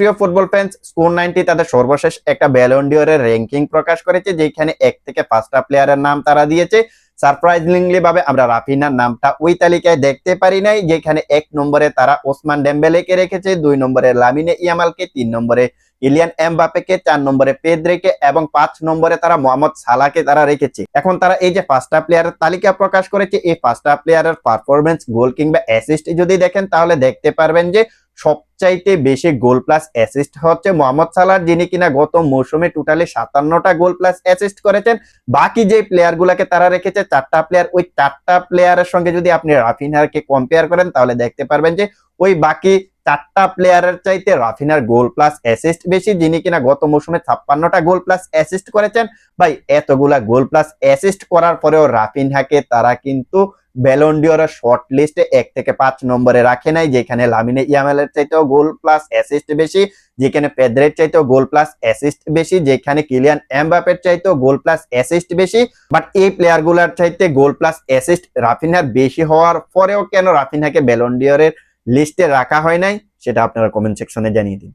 প্রিয় football fans, score 90 তাদের সর্বশেষ একটা ব্যালন ডিওরের র্যাঙ্কিং প্রকাশ করেছে, যেখানে 1 থেকে 5টা প্লেয়ারের নাম তারা দিয়েছে। সারপ্রাইজিংলি ভাবে আমরা রাফিনার নামটা ওই তালিকায় দেখতে পারি নাই, যেখানে 1 নম্বরে তারা ওসমান ডেম্বেলেকে রেখেছে, 2 নম্বরে লামিনে ইয়ামালকে, 3 নম্বরে কিলিয়ান এমবাপ্পেকে, 4 নম্বরে পেদ্রিকে এবং 5 নম্বরে তারা মোহাম্মদ সালাহকে তারা রেখেছে। এখন তারা এই যে 5টা প্লেয়ারের তালিকা প্রকাশ করেছে, এই 5টা প্লেয়ারের পারফরমেন্স, গোল কিংবা অ্যাসিস্ট যদি দেখেন তাহলে দেখতে পারবেন যে সবচাইতে বেশি গোল প্লাস অ্যাসিস্ট হচ্ছে মোহাম্মদ সালাহর, যিনি কিনা গত মৌসুমে টোটালি 57টা গোল প্লাস অ্যাসিস্ট করেছেন। বাকি যে প্লেয়ার গুলাকে তারা রেখেছে 4টা প্লেয়ার, ওই 4টা প্লেয়ারের সঙ্গে যদি আপনি রাফিনহাকে কম্পেয়ার করেন তাহলে দেখতে পারবেন যে ওই বাকি 4টা প্লেয়ারের চাইতে রাফিনার গোল প্লাস অ্যাসিস্ট বেশি, যিনি কিনা গত মৌসুমে 56টা গোল প্লাস অ্যাসিস্ট করেছেন। ভাই, এতগুলা গোল প্লাস অ্যাসিস্ট করার পরেও রাফিনহাকে তারা কিন্তু ব্যালন ডিওরের শর্ট লিস্টে 1 থেকে 5 নম্বরে রাখে নাই, যেখানে লামিনে ইয়ামালের চাইতেও গোল প্লাস অ্যাসিস্ট বেশি, যেখানে পেদ্রির চাইতেও গোল প্লাস অ্যাসিস্ট বেশি, যেখানে কিলিয়ান এমবাপ্পের চাইতেও গোল প্লাস অ্যাসিস্ট বেশি। বাট এই প্লেয়ারগুলোর চাইতে গোল প্লাস অ্যাসিস্ট রাফিনহার বেশি হওয়ার পরেও কেন রাফিনহাকে ব্যালন ডিওরের লিস্টে রাখা হয় নাই, সেটা আপনারা কমেন্ট সেকশনে জানিয়ে দিন।